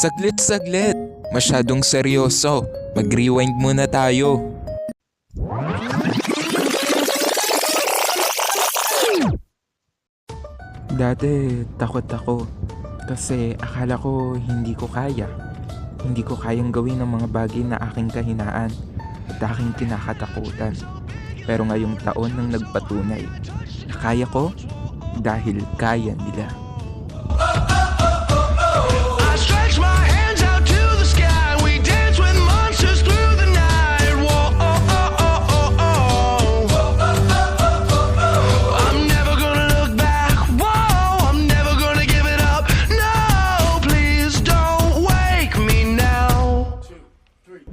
Saglit. Masyadong seryoso. Mag-rewind muna tayo. Dati takot ako kasi akala ko hindi ko kaya. Hindi ko kayang gawin ang mga bagay na aking kahinaan at aking kinakatakutan. Pero ngayong taon nang nagpatunay na kaya ko dahil kaya nila. I stretch my hands out to the sky. We dance with monsters through the night. Whoa, I'm never gonna look back. Whoa, I'm never gonna give it up. No, please don't wake me now.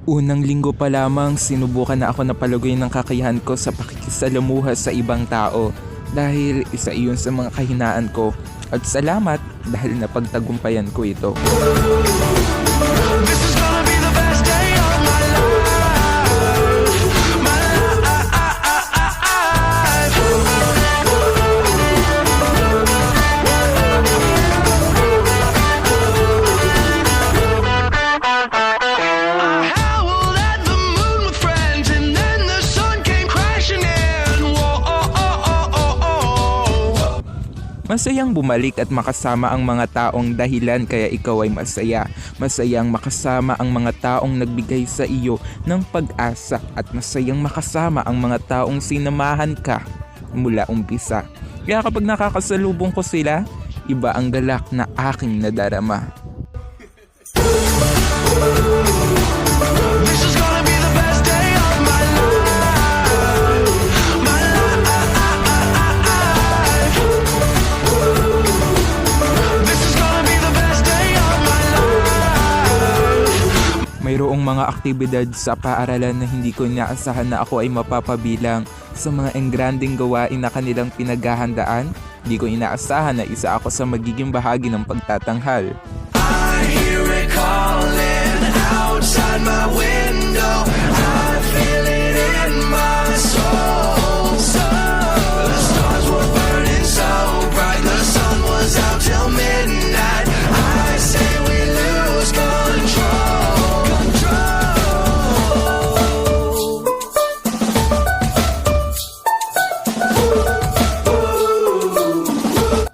Unang linggo pa lamang sinubukan na ako na paluguin ng kakayahan ko sa pakikisalamuha sa ibang tao dahil isa iyon sa mga kahinaan ko at salamat dahil napagtagumpayan ko ito. This is gonna be the best day of my life. My life. I howled at the moon with friends, and then the sun came crashing in. Whoa, Masayang bumalik at makasama ang mga taong dahilan kaya ikaw ay masaya. Masayang makasama ang mga taong nagbigay sa iyo ng pag-asa at masayang makasama ang mga taong sinamahan ka mula umpisa. Kaya kapag nakakasalubong ko sila, iba ang galak na aking nadarama. this is gonna be the best day of my life. My life. This is gonna be the best day of my life. Mayroong mga aktibidad sa paaralan na hindi ko inaasahan na ako ay mapapabilang sa mga engranding gawain na kanilang pinaghahandaan. Hindi ko inaasahan na isa ako sa magiging bahagi ng pagtatanghal. I hear it calling outside my window. I feel it in my soul. The stars were burning so bright. The sun was out till midnight. I say we lose control.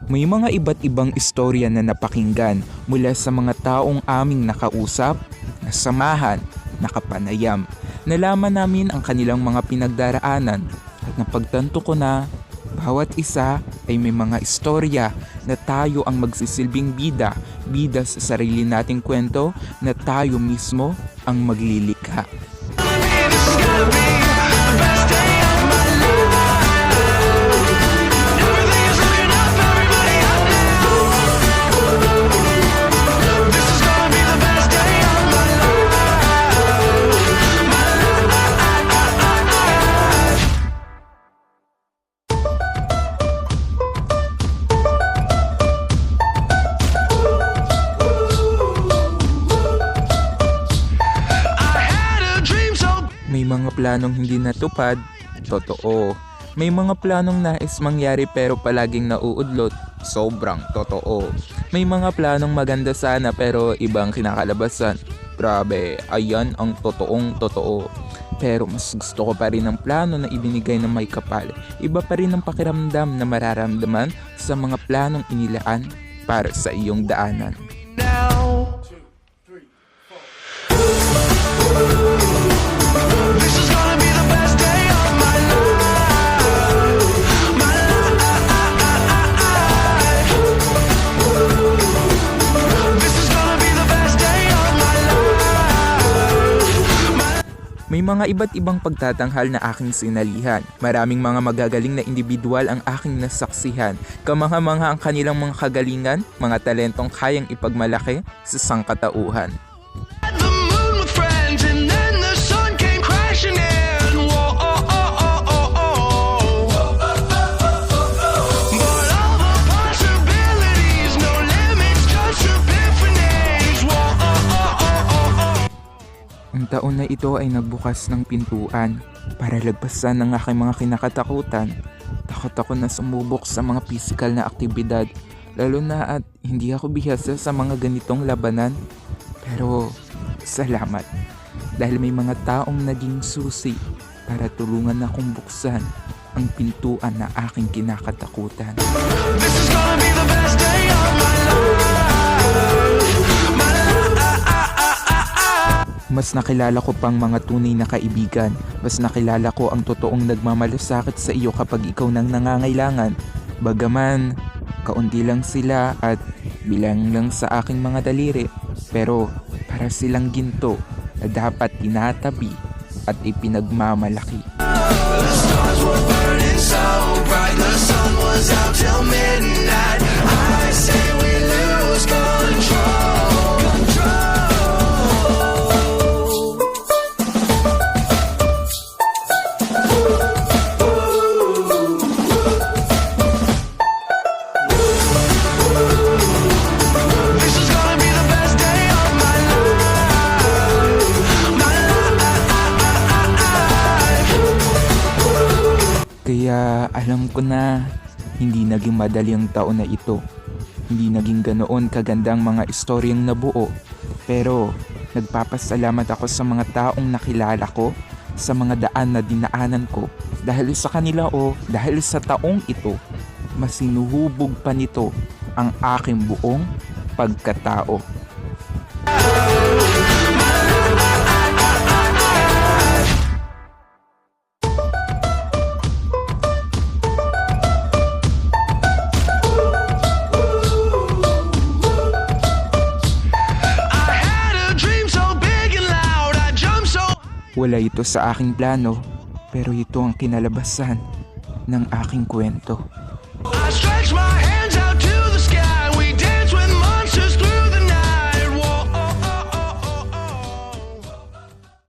May mga iba't ibang istorya na napakinggan mula sa mga taong aming nakausap, nasamahan, nakapanayam. Nalaman namin ang kanilang mga pinagdaraanan at napagtanto ko na bawat isa ay may mga istorya na tayo ang magsisilbing bida sa sarili nating kwento na tayo mismo ang maglilikha. This is gonna be the best day of my life. Everything is looking up, everybody up now. This is gonna be the best day of my life. My life. I had a dream so May mga planong hindi natupad, totoo. May mga planong nais mangyari pero palaging nauudlot, sobrang totoo. May mga planong maganda sana pero ibang kinakalabasan. Grabe, ayan ang totoong totoo. Pero mas gusto ko pa rin ang plano na ibinigay ng may kapal. Iba pa rin ang pakiramdam na mararamdaman sa mga planong inilaan para sa iyong daanan. now. This is gonna be the best day of my life. My life. This is gonna be the best day of my life. May mga iba't ibang pagtatanghal na aking sinalihan. Maraming mga magagaling na individual ang aking nasaksihan. Kamangha-mangha ang kanilang mga kagalingan, mga talentong kayang ipagmalaki sa sangkatauhan. At the moon with friends, and then the sun came crashing in. Whoa, but all the possibilities, no limits, just epiphanies. Whoa. Ang taon na ito ay nagbukas ng pintuan para lagpasan ng aking mga kinakatakutan. Takot ako na sumubok sa mga physical na aktibidad, lalo na at hindi ako bihasa sa mga ganitong labanan. Pero salamat dahil may mga taong naging susi para tulungan akong buksan ang pintuan na aking kinakatakutan. This is gonna be the best day of my life. Mas nakilala ko pang mga tunay na kaibigan. Mas nakilala ko ang totoong nagmamalasakit sa iyo kapag ikaw nang nangangailangan. Bagaman, kaunti lang sila at bilang lang sa aking mga daliri. Pero para silang ginto na dapat tinatabi at ipinagmamalaki. The stars were burning so bright, the sun was out till midnight. I say we lose control. This is gonna be the best day of my life. My life. Kaya alam ko na hindi naging madali ang taon na ito. Hindi naging ganoon kaganda ang mga istoryang nabuo. Pero nagpapasalamat ako sa mga taong nakilala ko, sa mga daan na dinaanan ko. Dahil sa kanila o dahil sa taong ito, mas sinuhubog pa nito ang aking buong pagkatao. I had a dream so big and loud, I jumped so Wala ito sa aking plano, pero ito ang kinalabasan ng aking kwento.